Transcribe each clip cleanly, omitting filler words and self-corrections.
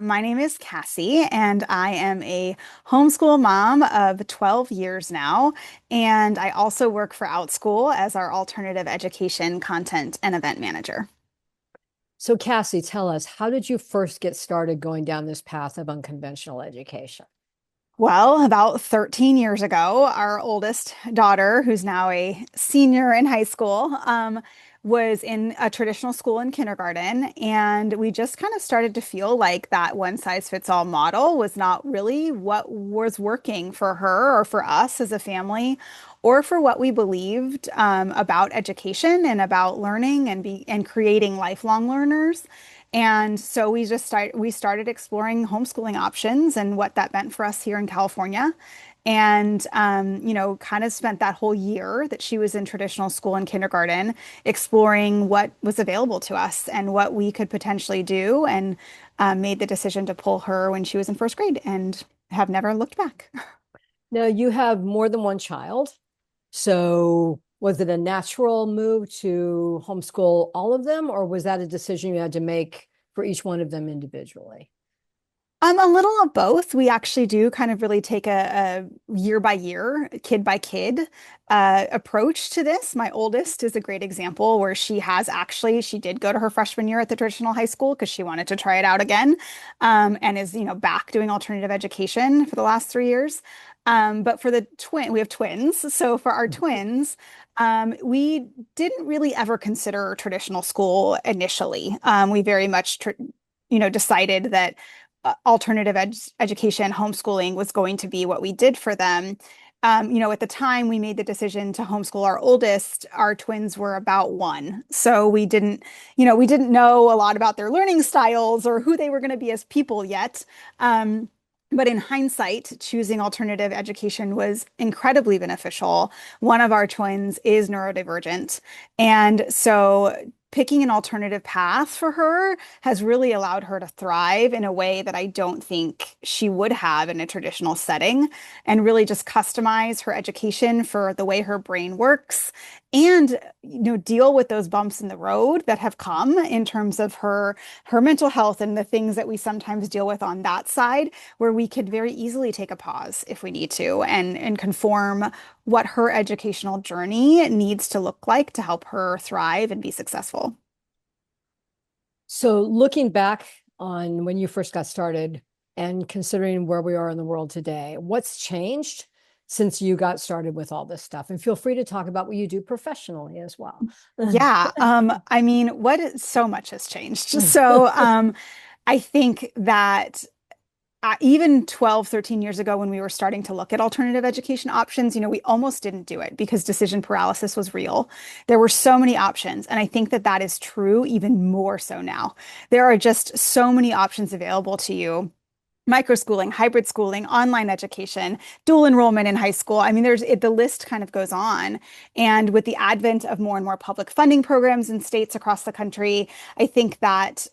My name is Cassie, and I am a homeschool mom of 12 years now. And I also work for OutSchool as our alternative education content and event manager. So, Cassie, tell us, how did you first get started going down this path of unconventional education? Well, about 13 years ago, our oldest daughter, who's now a senior in high school, was in a traditional school in kindergarten. And we just kind of started to feel like that one size fits all model was not really what was working for her or for us as a family, or for what we believed about education and about learning and creating lifelong learners. And so we started exploring homeschooling options and what that meant for us here in California. And kind of spent that whole year that she was in traditional school and kindergarten exploring what was available to us and what we could potentially do, and made the decision to pull her when she was in first grade and have never looked back. Now, you have more than one child. So, was it a natural move to homeschool all of them, or was that a decision you had to make for each one of them individually? A little of both. We actually do kind of really take a year by year, kid by kid approach to this. My oldest is a great example where she did go to her freshman year at the traditional high school because she wanted to try it out again, and is, back doing alternative education for the last 3 years. But for we have twins. So for our twins, we didn't really ever consider traditional school initially. We very much, decided that alternative education, homeschooling was going to be what we did for them. At the time we made the decision to homeschool our oldest, our twins were about one. So we didn't know a lot about their learning styles or who they were going to be as people yet. But in hindsight, choosing alternative education was incredibly beneficial. One of our twins is neurodivergent. And so picking an alternative path for her has really allowed her to thrive in a way that I don't think she would have in a traditional setting, and really just customize her education for the way her brain works, and deal with those bumps in the road that have come in terms of her mental health and the things that we sometimes deal with on that side, where we could very easily take a pause if we need to, and conform what her educational journey needs to look like to help her thrive and be successful. So, looking back on when you first got started and considering where we are in the world today, what's changed since you got started with all this stuff? And feel free to talk about what you do professionally as well. Yeah, I mean, so much has changed. So, I think that even 12, 13 years ago, when we were starting to look at alternative education options, we almost didn't do it because decision paralysis was real. There were so many options. And I think that that is true even more so now. There are just so many options available to you. Microschooling, hybrid schooling, online education, dual enrollment in high school. I mean, the list kind of goes on. And with the advent of more and more public funding programs in states across the country, I think that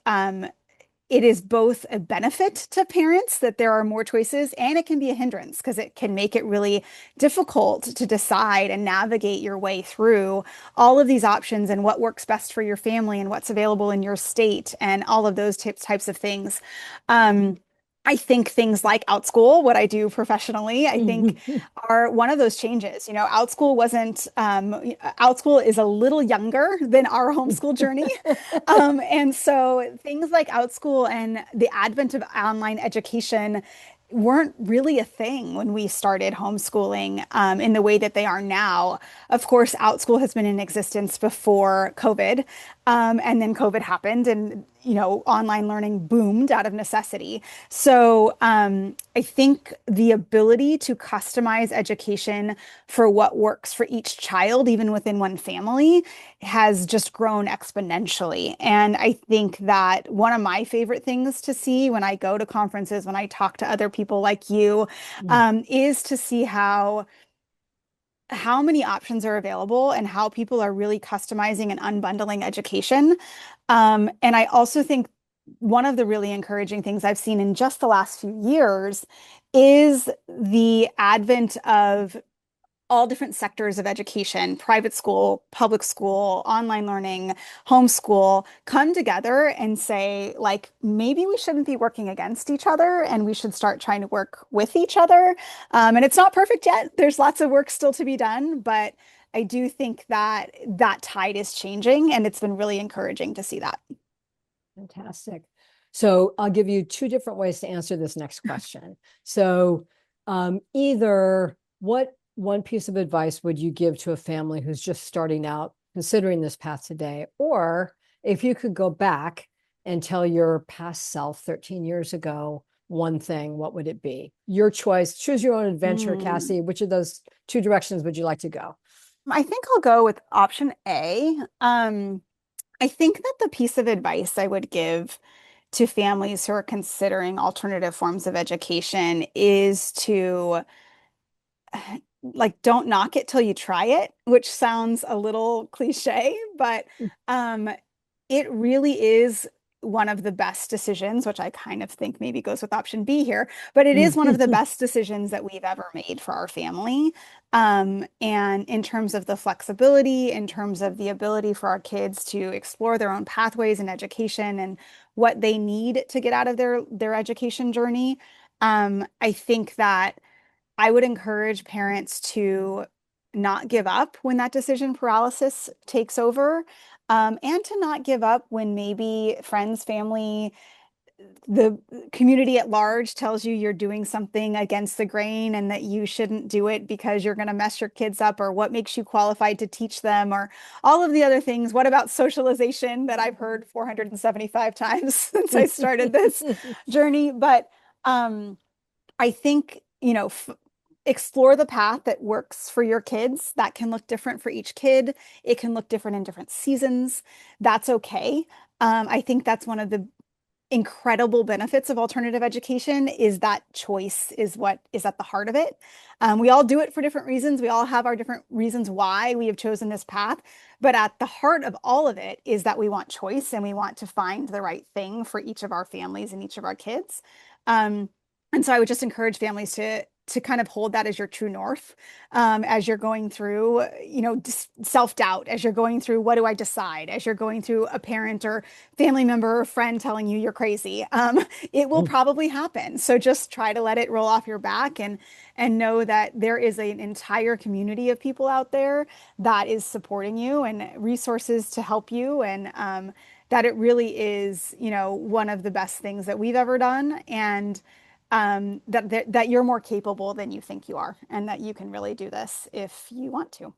it is both a benefit to parents that there are more choices, and it can be a hindrance because it can make it really difficult to decide and navigate your way through all of these options and what works best for your family and what's available in your state and all of those types of things. Um, I think things like OutSchool, what I do professionally, I think are one of those changes. OutSchool is a little younger than our homeschool journey. And so things like OutSchool and the advent of online education weren't really a thing when we started homeschooling in the way that they are now. Of course, OutSchool has been in existence before COVID, and then COVID happened, and online learning boomed out of necessity. So I think the ability to customize education for what works for each child, even within one family, has just grown exponentially. And I think that one of my favorite things to see when I go to conferences, when I talk to other people like you, is to see how many options are available and how people are really customizing and unbundling education. And I also think one of the really encouraging things I've seen in just the last few years is the advent of all different sectors of education, private school, public school, online learning, homeschool, come together and say, like, maybe we shouldn't be working against each other and we should start trying to work with each other. And it's not perfect yet. There's lots of work still to be done, but I do think that that tide is changing, and it's been really encouraging to see that. Fantastic. So I'll give you two different ways to answer this next question. So either what one piece of advice would you give to a family who's just starting out considering this path today? Or if you could go back and tell your past self 13 years ago one thing, what would it be? Your choice. Choose your own adventure, Mm. Cassie. Which of those two directions would you like to go? I think I'll go with option A. I think that the piece of advice I would give to families who are considering alternative forms of education is to like don't knock it till you try it, which sounds a little cliche, but um it really is one of the best decisions, which I kind of think maybe goes with option B here, but it is one of the best decisions that we've ever made for our family. And in terms of the flexibility, in terms of the ability for our kids to explore their own pathways in education and what they need to get out of their education journey, I think that I would encourage parents to not give up when that decision paralysis takes over, and to not give up when maybe friends, family, the community at large tells you you're doing something against the grain and that you shouldn't do it because you're going to mess your kids up, or what makes you qualified to teach them, or all of the other things. What about socialization that I've heard 475 times since I started this journey? But I think, explore the path that works for your kids. That can look different for each kid. It can look different in different seasons. That's okay. I think that's one of the incredible benefits of alternative education is that choice is what is at the heart of it. We all do it for different reasons. We all have our different reasons why we have chosen this path. But at the heart of all of it is that we want choice and we want to find the right thing for each of our families and each of our kids. Um, and so I would just encourage families to kind of hold that as your true north, as you're going through, self-doubt, as you're going through, what do I decide? As you're going through a parent or family member or friend telling you you're crazy. It will probably happen. So just try to let it roll off your back, and know that there is an entire community of people out there that is supporting you and resources to help you, and that it really is, one of the best things that we've ever done, and that you're more capable than you think you are, and that you can really do this if you want to.